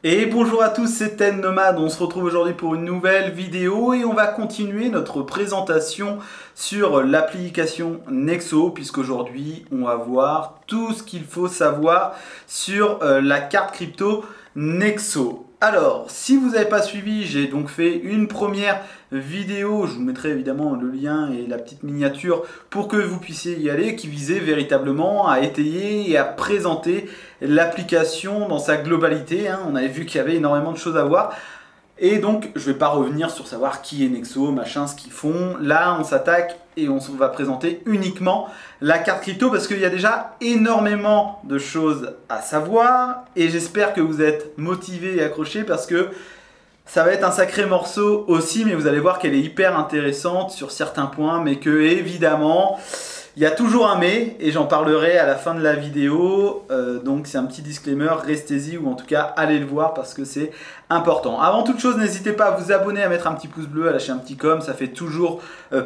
Et bonjour à tous, c'est Ten Nomad. On se retrouve aujourd'hui pour une nouvelle vidéo et on va continuer notre présentation sur l'application Nexo, puisqu'aujourd'hui on va voir tout ce qu'il faut savoir sur la carte crypto Nexo. Alors, si vous n'avez pas suivi, j'ai donc fait une première vidéo, je vous mettrai évidemment le lien et la petite miniature pour que vous puissiez y aller, qui visait véritablement à étayer et à présenter l'application dans sa globalité. On avait vu qu'il y avait énormément de choses à voir. Et donc, je ne vais pas revenir sur savoir qui est Nexo, machin, ce qu'ils font. Là, on s'attaque et on va présenter uniquement la carte crypto parce qu'il y a déjà énormément de choses à savoir. Et j'espère que vous êtes motivés et accrochés parce que ça va être un sacré morceau aussi, mais vous allez voir qu'elle est hyper intéressante sur certains points, mais que évidemment, il y a toujours un mais, et j'en parlerai à la fin de la vidéo, donc c'est un petit disclaimer, restez-y, ou en tout cas, allez le voir parce que c'est important. Avant toute chose, n'hésitez pas à vous abonner, à mettre un petit pouce bleu, à lâcher un petit com, ça fait toujours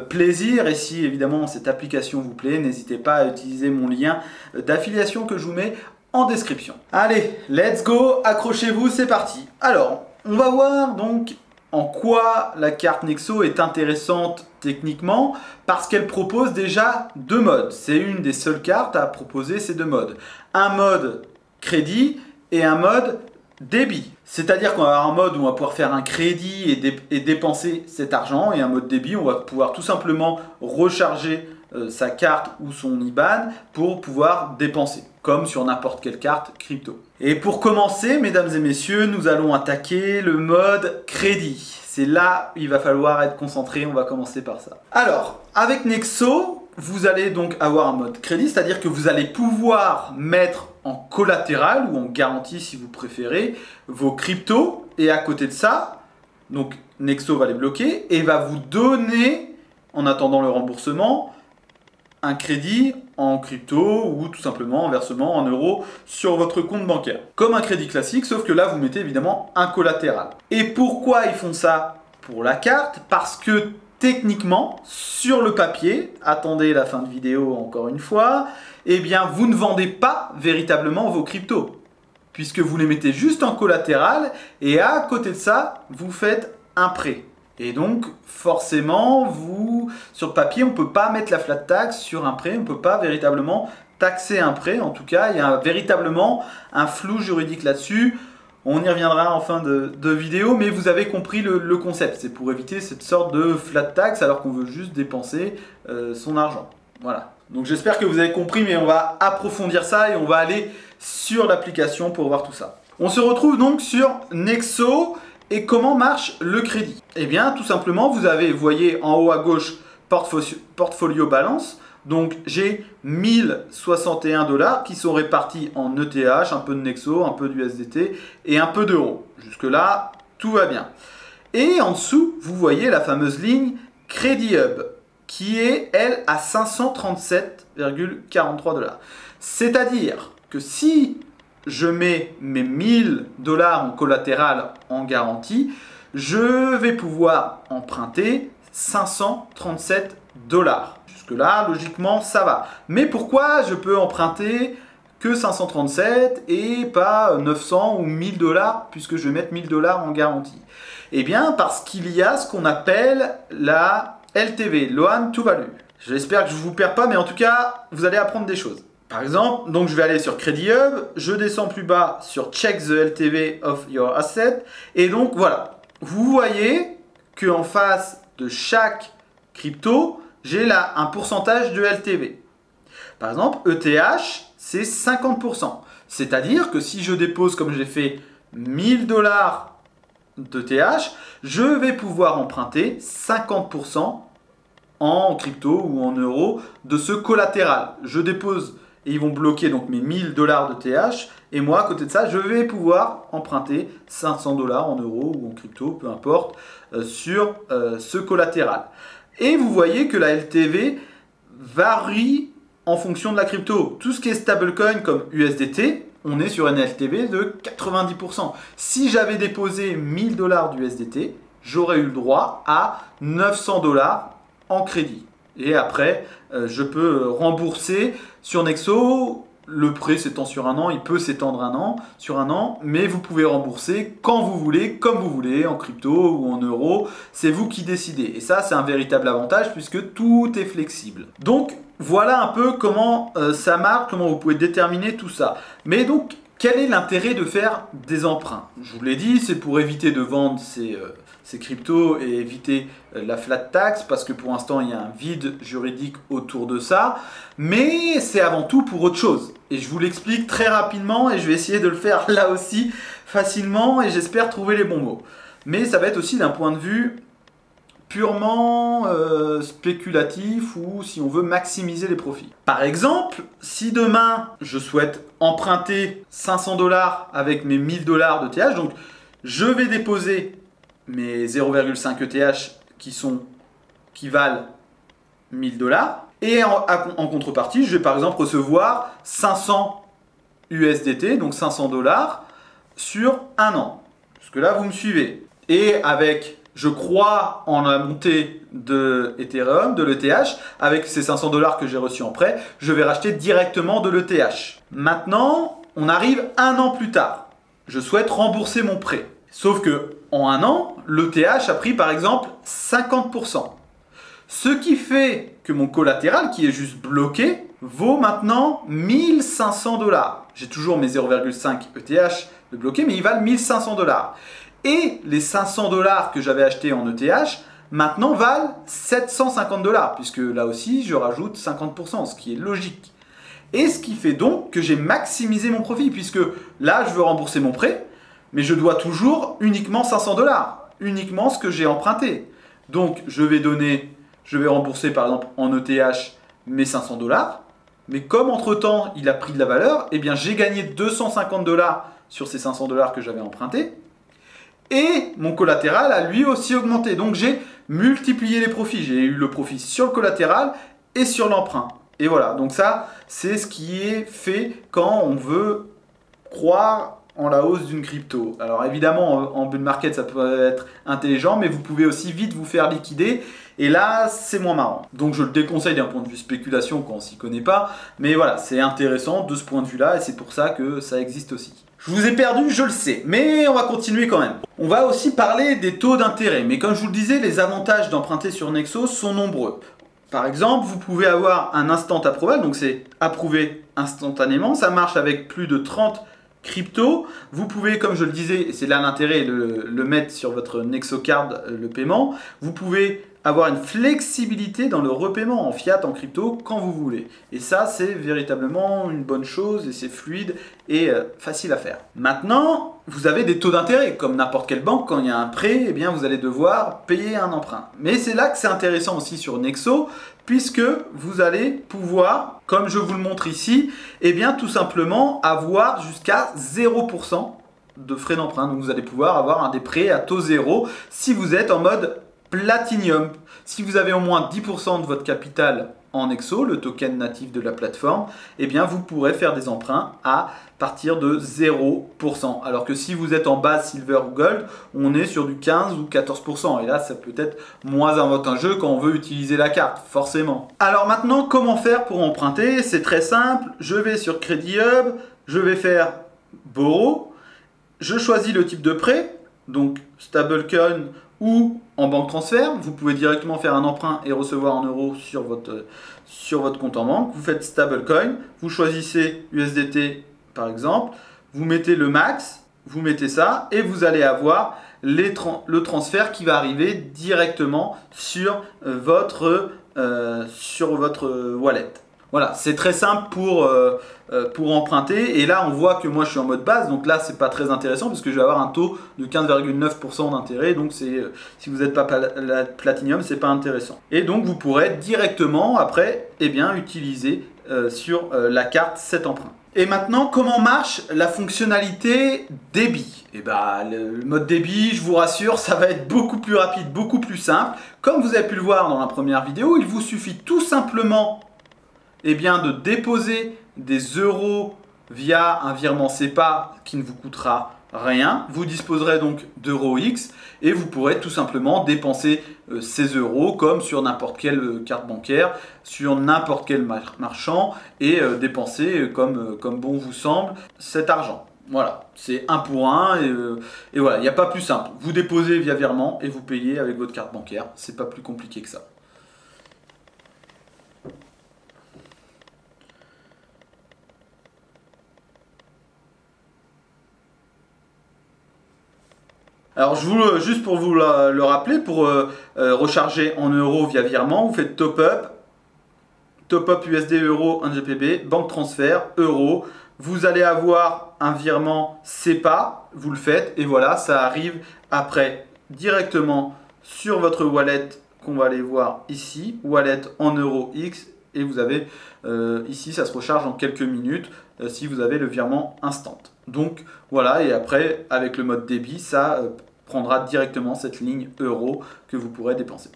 plaisir, et si évidemment cette application vous plaît, n'hésitez pas à utiliser mon lien d'affiliation que je vous mets en description. Allez, let's go, accrochez-vous, c'est parti. Alors, on va voir donc en quoi la carte Nexo est intéressante techniquement, parce qu'elle propose déjà deux modes. C'est une des seules cartes à proposer ces deux modes. Un mode crédit et un mode débit. C'est-à-dire qu'on va avoir un mode où on va pouvoir faire un crédit et dépenser cet argent, et un mode débit où on va pouvoir tout simplement recharger sa carte ou son IBAN pour pouvoir dépenser, comme sur n'importe quelle carte crypto. Et pour commencer, mesdames et messieurs, nous allons attaquer le mode crédit. C'est là où il va falloir être concentré, on va commencer par ça. Alors, avec Nexo, vous allez donc avoir un mode crédit, c'est-à-dire que vous allez pouvoir mettre en collatéral ou en garantie si vous préférez vos cryptos, et à côté de ça, donc Nexo va les bloquer et va vous donner, en attendant le remboursement, un crédit en crypto ou tout simplement un versement en euros sur votre compte bancaire. Comme un crédit classique, sauf que là vous mettez évidemment un collatéral. Et pourquoi ils font ça pour la carte? Parce que techniquement, sur le papier, attendez la fin de vidéo encore une fois, eh bien vous ne vendez pas véritablement vos cryptos, puisque vous les mettez juste en collatéral et à côté de ça, vous faites un prêt. Et donc, forcément, sur le papier, on ne peut pas mettre la flat tax sur un prêt, on ne peut pas véritablement taxer un prêt. En tout cas, il y a véritablement un flou juridique là-dessus. On y reviendra en fin de vidéo, mais vous avez compris le concept. C'est pour éviter cette sorte de flat tax alors qu'on veut juste dépenser son argent. Voilà. Donc j'espère que vous avez compris, mais on va approfondir ça et on va aller sur l'application pour voir tout ça. On se retrouve donc sur Nexo. Et comment marche le crédit? Eh bien, tout simplement, vous voyez en haut à gauche, portfolio balance. Donc, j'ai 1061 $ qui sont répartis en ETH, un peu de Nexo, un peu d'USDT et un peu d'euros. Jusque-là, tout va bien. Et en dessous, vous voyez la fameuse ligne Crédit Hub, qui est, elle, à 537,43 $. C'est-à-dire que si je mets mes 1000 $ en collatéral en garantie, je vais pouvoir emprunter 537 $. Jusque-là, logiquement, ça va. Mais pourquoi je peux emprunter que 537 et pas 900 ou 1000 $, puisque je vais mettre 1000 $ en garantie? Eh bien, parce qu'il y a ce qu'on appelle la LTV, Loan to Value. J'espère que je ne vous perds pas, mais en tout cas, vous allez apprendre des choses. Par exemple, donc je vais aller sur Credit Hub, je descends plus bas sur Check the LTV of your asset, et donc voilà, vous voyez qu'en face de chaque crypto, j'ai là un pourcentage de LTV. Par exemple, ETH, c'est 50%. C'est-à-dire que si je dépose, comme j'ai fait, 1000 $ d'ETH, je vais pouvoir emprunter 50% en crypto ou en euros de ce collatéral. Je dépose et ils vont bloquer donc mes 1000 $ d'ETH, et moi à côté de ça je vais pouvoir emprunter 500 $ en euros ou en crypto, peu importe, sur ce collatéral. Et vous voyez que la LTV varie en fonction de la crypto. Tout ce qui est stablecoin comme USDT, on est sur une LTV de 90%. Si j'avais déposé 1000 $ d'USDT, j'aurais eu le droit à 900 $ en crédit. Et après, je peux rembourser sur Nexo le prêt s'étend sur un an, il peut s'étendre sur un an, mais vous pouvez rembourser quand vous voulez, comme vous voulez, en crypto ou en euros, c'est vous qui décidez. Et ça, c'est un véritable avantage puisque tout est flexible. Donc, voilà un peu comment ça marche, comment vous pouvez déterminer tout ça. Mais donc, quel est l'intérêt de faire des emprunts? Je vous l'ai dit, c'est pour éviter de vendre ces cryptos et éviter la flat tax parce que pour l'instant il y a un vide juridique autour de ça, mais c'est avant tout pour autre chose. Et je vous l'explique très rapidement et je vais essayer de le faire là aussi facilement et j'espère trouver les bons mots. Mais ça va être aussi d'un point de vue purement spéculatif ou si on veut maximiser les profits. Par exemple, si demain je souhaite emprunter 500 $ avec mes 1000 $ de TH, donc je vais déposer mes 0,5 ETH qui valent 1000 $ et en contrepartie, je vais par exemple recevoir 500 USDT, donc 500 $ sur un an. Jusque là, vous me suivez. Et avec, je crois en la montée de Ethereum, de l'ETH, avec ces 500 $ que j'ai reçus en prêt, je vais racheter directement de l'ETH. Maintenant, on arrive un an plus tard. Je souhaite rembourser mon prêt. Sauf que en un an, l'ETH a pris par exemple 50%. Ce qui fait que mon collatéral, qui est juste bloqué, vaut maintenant 1500 $. J'ai toujours mes 0,5 ETH de bloqué, mais ils valent 1500 $. Et les 500 $ que j'avais achetés en ETH, maintenant valent 750 $, puisque là aussi, je rajoute 50%, ce qui est logique. Et ce qui fait donc que j'ai maximisé mon profit, puisque là, je veux rembourser mon prêt, mais je dois toujours uniquement 500 $, uniquement ce que j'ai emprunté. Donc, je vais rembourser par exemple en ETH mes 500 $, mais comme entre-temps, il a pris de la valeur, eh bien, j'ai gagné 250 $ sur ces 500 $ que j'avais empruntés. Et mon collatéral a lui aussi augmenté. Donc j'ai multiplié les profits. J'ai eu le profit sur le collatéral et sur l'emprunt. Et voilà, donc ça, c'est ce qui est fait quand on veut croire en la hausse d'une crypto. Alors évidemment, en bull market, ça peut être intelligent, mais vous pouvez aussi vite vous faire liquider. Et là, c'est moins marrant. Donc je le déconseille d'un point de vue spéculation quand on s'y connaît pas. Mais voilà, c'est intéressant de ce point de vue-là et c'est pour ça que ça existe aussi. Je vous ai perdu, je le sais, mais on va continuer quand même. On va aussi parler des taux d'intérêt, mais comme je vous le disais, les avantages d'emprunter sur Nexo sont nombreux. Par exemple, vous pouvez avoir un instant approval, donc c'est approuvé instantanément, ça marche avec plus de 30 cryptos. Vous pouvez, comme je le disais, et c'est là l'intérêt, le mettre sur votre Nexo Card, le paiement, vous pouvez avoir une flexibilité dans le repaiement en fiat, en crypto, quand vous voulez. Et ça, c'est véritablement une bonne chose et c'est fluide et facile à faire. Maintenant, vous avez des taux d'intérêt. Comme n'importe quelle banque, quand il y a un prêt, eh bien, vous allez devoir payer un emprunt. Mais c'est là que c'est intéressant aussi sur Nexo, puisque vous allez pouvoir, comme je vous le montre ici, eh bien, tout simplement avoir jusqu'à 0% de frais d'emprunt. Donc, vous allez pouvoir avoir des prêts à taux zéro si vous êtes en mode Platinum. Si vous avez au moins 10% de votre capital en Nexo, le token natif de la plateforme, eh bien vous pourrez faire des emprunts à partir de 0%. Alors que si vous êtes en base Silver ou Gold, on est sur du 15 ou 14%. Et là, ça peut être moins avantageux quand on veut utiliser la carte, forcément. Alors maintenant, comment faire pour emprunter? C'est très simple. Je vais sur Credit Hub, je vais faire Borrow, je choisis le type de prêt, donc stablecoin ou en banque transfert. Vous pouvez directement faire un emprunt et recevoir en euros sur votre compte en banque. Vous faites stablecoin, vous choisissez USDT par exemple, vous mettez le max, vous mettez ça et vous allez avoir le transfert qui va arriver directement sur votre wallet. Voilà, c'est très simple pour emprunter. Et là, on voit que moi, je suis en mode base. Donc là, c'est pas très intéressant parce que je vais avoir un taux de 15,9% d'intérêt. Donc, si vous n'êtes pas Platinum, c'est pas intéressant. Et donc, vous pourrez directement, après, eh bien, utiliser sur la carte cet emprunt. Et maintenant, comment marche la fonctionnalité débit? Et le mode débit, je vous rassure, ça va être beaucoup plus rapide, beaucoup plus simple. Comme vous avez pu le voir dans la première vidéo, il vous suffit tout simplement de déposer des euros via un virement SEPA qui ne vous coûtera rien. Vous disposerez donc d'euros X et vous pourrez tout simplement dépenser ces euros comme sur n'importe quelle carte bancaire, sur n'importe quel marchand et dépenser comme bon vous semble cet argent. Voilà, c'est un pour un et voilà, il n'y a pas plus simple. Vous déposez via virement et vous payez avec votre carte bancaire. C'est pas plus compliqué que ça. Alors juste pour vous le rappeler, pour recharger en euros via virement, vous faites top-up USD euro 1 GPB, banque transfert, euro. Vous allez avoir un virement SEPA, vous le faites et voilà, ça arrive après directement sur votre wallet qu'on va aller voir ici, wallet en euros X et vous avez ici, ça se recharge en quelques minutes si vous avez le virement instant. Donc voilà, et après avec le mode débit, ça prendra directement cette ligne euro que vous pourrez dépenser.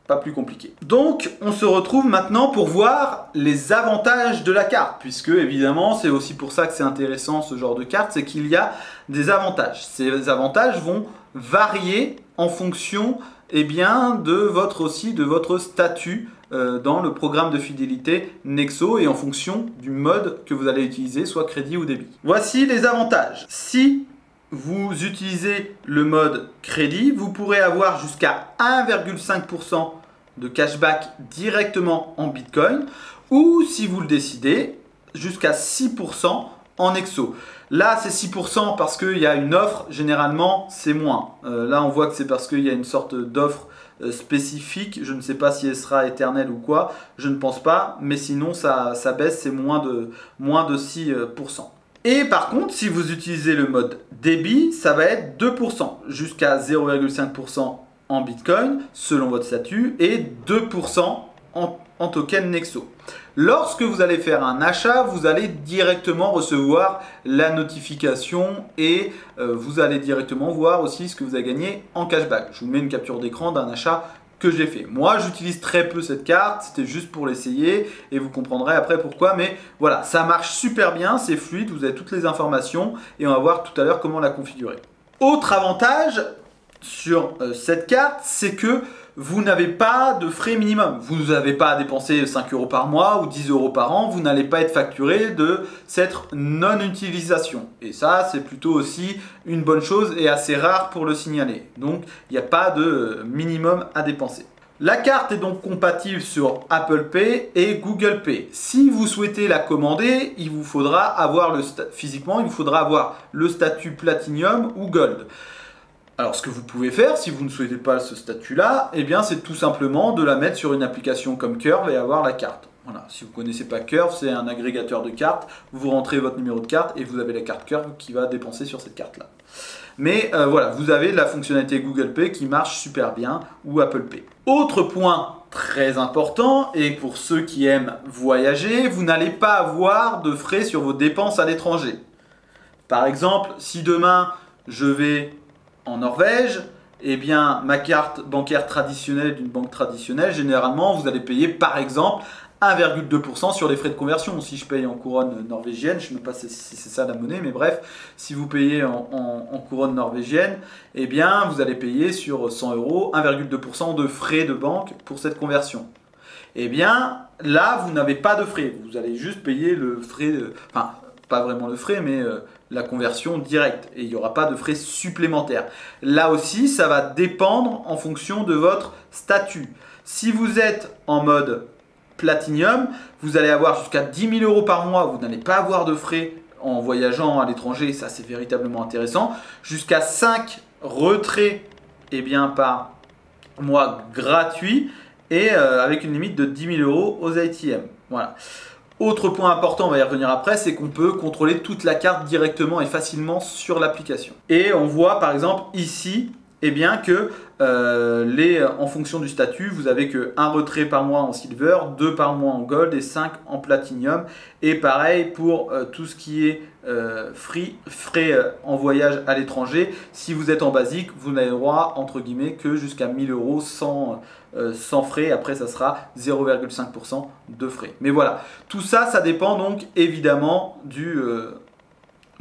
Pas plus compliqué. Donc on se retrouve maintenant pour voir les avantages de la carte, puisque évidemment c'est aussi pour ça que c'est intéressant ce genre de carte, c'est qu'il y a des avantages. Ces avantages vont varier en fonction de votre statut dans le programme de fidélité Nexo et en fonction du mode que vous allez utiliser, soit crédit ou débit. Voici les avantages. Si vous utilisez le mode crédit, vous pourrez avoir jusqu'à 1,5% de cashback directement en Bitcoin ou si vous le décidez, jusqu'à 6% en Nexo. Là, c'est 6% parce qu'il y a une offre, généralement, c'est moins. Là, on voit que c'est parce qu'il y a une sorte d'offre spécifique. Je ne sais pas si elle sera éternelle ou quoi, je ne pense pas, mais sinon, ça baisse, c'est moins de 6%. Et par contre, si vous utilisez le mode débit, ça va être 2%, jusqu'à 0,5% en Bitcoin, selon votre statut, et 2% en token Nexo. Lorsque vous allez faire un achat, vous allez directement recevoir la notification et vous allez directement voir aussi ce que vous avez gagné en cashback. Je vous mets une capture d'écran d'un achat que j'ai fait. Moi, j'utilise très peu cette carte, c'était juste pour l'essayer et vous comprendrez après pourquoi. Mais voilà, ça marche super bien, c'est fluide, vous avez toutes les informations et on va voir tout à l'heure comment la configurer. Autre avantage sur cette carte, c'est que vous n'avez pas de frais minimum. Vous n'avez pas à dépenser 5 euros par mois ou 10 euros par an. Vous n'allez pas être facturé de cette non-utilisation. Et ça, c'est plutôt aussi une bonne chose et assez rare pour le signaler. Donc, il n'y a pas de minimum à dépenser. La carte est donc compatible sur Apple Pay et Google Pay. Si vous souhaitez la commander, il vous faudra avoir physiquement, il vous faudra avoir le statut Platinum ou Gold. Alors ce que vous pouvez faire, si vous ne souhaitez pas ce statut-là, eh bien c'est tout simplement de la mettre sur une application comme Curve et avoir la carte. Voilà, si vous ne connaissez pas Curve, c'est un agrégateur de cartes. Vous rentrez votre numéro de carte et vous avez la carte Curve qui va dépenser sur cette carte-là. Mais voilà, vous avez la fonctionnalité Google Pay qui marche super bien ou Apple Pay. Autre point très important, et pour ceux qui aiment voyager, vous n'allez pas avoir de frais sur vos dépenses à l'étranger. Par exemple, si demain je vais en Norvège, eh bien ma carte bancaire traditionnelle d'une banque traditionnelle, généralement vous allez payer par exemple 1,2% sur les frais de conversion. Si je paye en couronne norvégienne, je ne sais même pas si c'est ça la monnaie, mais bref, si vous payez en couronne norvégienne, eh bien vous allez payer sur 100 euros 1,2% de frais de banque pour cette conversion. Eh bien là, vous n'avez pas de frais, vous allez juste payer le frais, enfin pas vraiment le frais, mais la conversion directe et il n'y aura pas de frais supplémentaires. Là aussi, ça va dépendre en fonction de votre statut. Si vous êtes en mode Platinum, vous allez avoir jusqu'à 10 000 euros par mois, vous n'allez pas avoir de frais en voyageant à l'étranger, ça c'est véritablement intéressant. Jusqu'à 5 retraits par mois gratuits et avec une limite de 10 000 euros aux ATM. Voilà. Autre point important, on va y revenir après, c'est qu'on peut contrôler toute la carte directement et facilement sur l'application. Et on voit par exemple ici que en fonction du statut, vous avez que 1 retrait par mois en Silver, 2 par mois en Gold et 5 en Platinum. Et pareil pour tout ce qui est frais en voyage à l'étranger. Si vous êtes en basique, vous n'avez droit entre guillemets que jusqu'à 1000 euros sans frais. Après, ça sera 0,5% de frais. Mais voilà, tout ça, ça dépend donc évidemment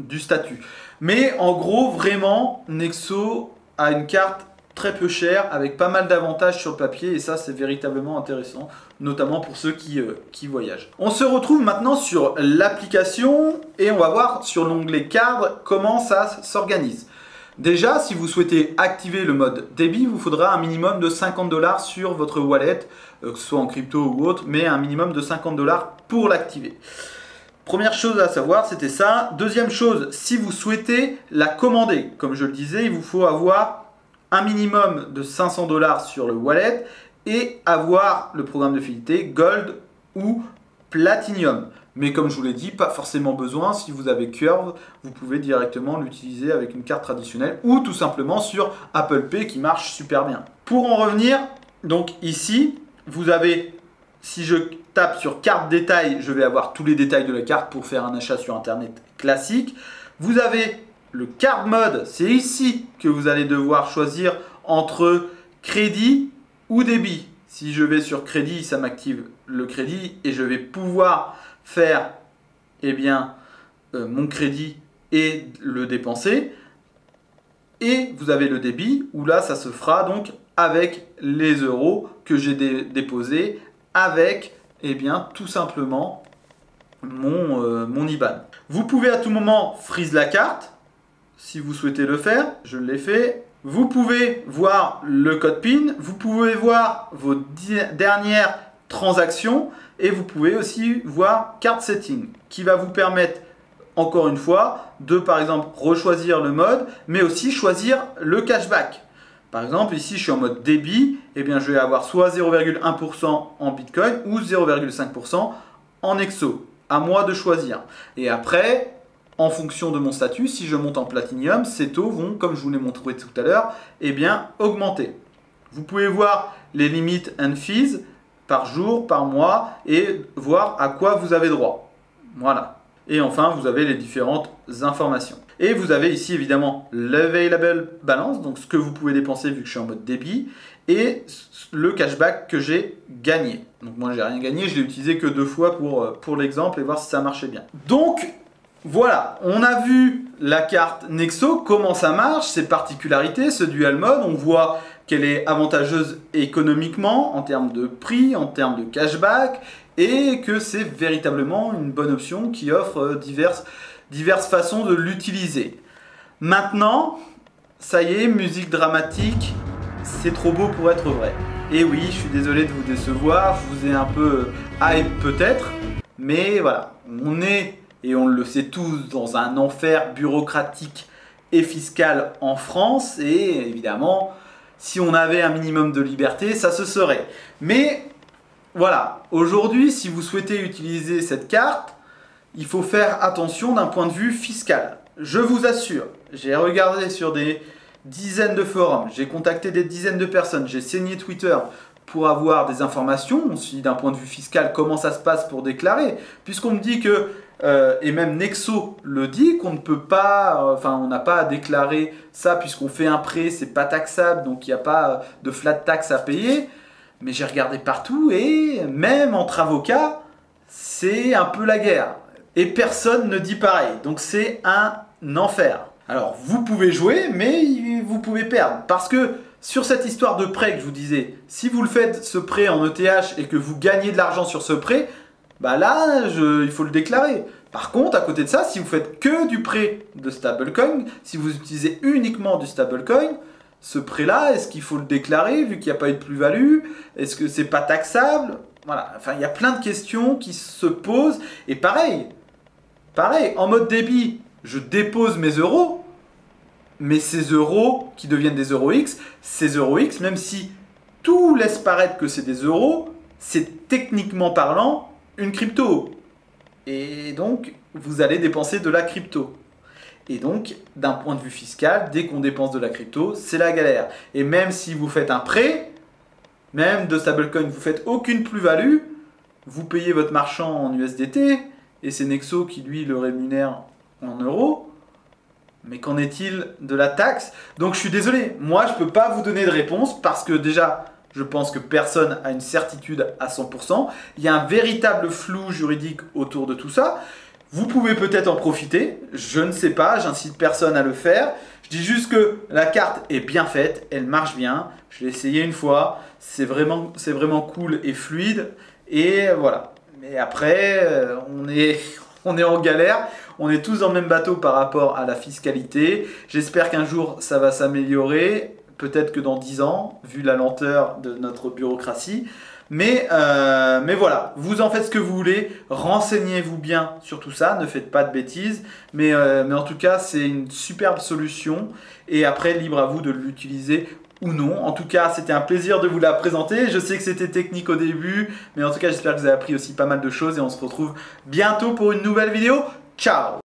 du statut. Mais en gros, vraiment, Nexo a une carte très peu chère avec pas mal d'avantages sur le papier et ça c'est véritablement intéressant, notamment pour ceux qui voyagent. On se retrouve maintenant sur l'application et on va voir sur l'onglet cadre comment ça s'organise. Déjà, si vous souhaitez activer le mode débit, il vous faudra un minimum de 50 $, sur votre wallet, que ce soit en crypto ou autre, mais un minimum de 50 $ pour l'activer. Première chose à savoir, c'était ça. Deuxième chose, si vous souhaitez la commander, comme je le disais, il vous faut avoir un minimum de 500 $ sur le wallet et avoir le programme de fidélité Gold ou Platinum. Mais comme je vous l'ai dit, pas forcément besoin. Si vous avez Curve, vous pouvez directement l'utiliser avec une carte traditionnelle ou tout simplement sur Apple Pay qui marche super bien. Pour en revenir, donc ici, vous avez, si je tape sur carte détail, je vais avoir tous les détails de la carte pour faire un achat sur Internet classique. Vous avez le card mode, c'est ici que vous allez devoir choisir entre crédit ou débit. Si je vais sur crédit, ça m'active le crédit et je vais pouvoir faire mon crédit et le dépenser. Et vous avez le débit où là, ça se fera donc avec les euros que j'ai déposés avec tout simplement mon IBAN. Vous pouvez à tout moment freeze la carte. Si vous souhaitez le faire, je l'ai fait. Vous pouvez voir le code PIN, vous pouvez voir vos dernières transactions et vous pouvez aussi voir Card Setting qui va vous permettre, encore une fois, de par exemple rechoisir le mode, mais aussi choisir le cashback. Par exemple, ici je suis en mode débit, je vais avoir soit 0,1% en Bitcoin ou 0,5% en Nexo. À moi de choisir. Et après, en fonction de mon statut, si je monte en Platinum, ces taux vont, comme je vous l'ai montré tout à l'heure, augmenter. Vous pouvez voir les limites and fees par jour, par mois et voir à quoi vous avez droit. Voilà. Et enfin, vous avez les différentes informations. Et vous avez ici évidemment l'available balance, donc ce que vous pouvez dépenser vu que je suis en mode débit, et le cashback que j'ai gagné. Donc moi, j'ai rien gagné, je l'ai utilisé que 2 fois pour l'exemple et voir si ça marchait bien. Donc, voilà, on a vu la carte Nexo, comment ça marche, ses particularités, ce dual mode. On voit qu'elle est avantageuse économiquement, en termes de prix, en termes de cashback, et que c'est véritablement une bonne option qui offre diverses façons de l'utiliser. Maintenant, ça y est, musique dramatique, c'est trop beau pour être vrai. Et oui, je suis désolé de vous décevoir, je vous ai un peu hype peut-être, mais voilà, on est... Et on le sait tous, dans un enfer bureaucratique et fiscal en France. Et évidemment, si on avait un minimum de liberté, ça se serait. Mais voilà, aujourd'hui, si vous souhaitez utiliser cette carte, il faut faire attention d'un point de vue fiscal. Je vous assure, j'ai regardé sur des dizaines de forums, j'ai contacté des dizaines de personnes, j'ai saigné Twitter pour avoir des informations, aussi d'un point de vue fiscal, comment ça se passe pour déclarer. Puisqu'on me dit que... et même Nexo le dit qu'on ne peut pas, on n'a pas à déclarer ça puisqu'on fait un prêt, c'est pas taxable, donc il n'y a pas de flat tax à payer. Mais j'ai regardé partout et même entre avocats, c'est un peu la guerre. Et personne ne dit pareil, donc c'est un enfer. Alors vous pouvez jouer, mais vous pouvez perdre. Parce que sur cette histoire de prêt que je vous disais, si vous le faites ce prêt en ETH et que vous gagnez de l'argent sur ce prêt, bah là, il faut le déclarer. Par contre, à côté de ça, si vous faites que du prêt de stablecoin, si vous utilisez uniquement du stablecoin, ce prêt-là, est-ce qu'il faut le déclarer vu qu'il n'y a pas eu de plus-value? Est-ce que c'est pas taxable? Voilà, enfin, il y a plein de questions qui se posent. Et pareil, en mode débit, je dépose mes euros, mais ces euros qui deviennent des euros X, ces euros X, même si tout laisse paraître que c'est des euros, c'est techniquement parlant une crypto. Et donc, vous allez dépenser de la crypto. Et donc, d'un point de vue fiscal, dès qu'on dépense de la crypto, c'est la galère. Et même si vous faites un prêt, même de stablecoin, vous faites aucune plus-value, vous payez votre marchand en USDT, et c'est Nexo qui, lui, le rémunère en euros. Mais qu'en est-il de la taxe? Donc, je suis désolé, moi, je ne peux pas vous donner de réponse, parce que déjà... Je pense que personne n'a une certitude à 100%. Il y a un véritable flou juridique autour de tout ça. Vous pouvez peut-être en profiter, je ne sais pas, j'incite personne à le faire. Je dis juste que la carte est bien faite, elle marche bien. Je l'ai essayé une fois, c'est vraiment cool et fluide. Et voilà. Mais après, on est en galère. On est tous dans le même bateau par rapport à la fiscalité. J'espère qu'un jour, ça va s'améliorer. Peut-être que dans 10 ans, vu la lenteur de notre bureaucratie. Mais voilà, vous en faites ce que vous voulez, renseignez-vous bien sur tout ça, ne faites pas de bêtises, mais en tout cas c'est une superbe solution et après libre à vous de l'utiliser ou non. En tout cas c'était un plaisir de vous la présenter, je sais que c'était technique au début, mais en tout cas j'espère que vous avez appris aussi pas mal de choses et on se retrouve bientôt pour une nouvelle vidéo. Ciao!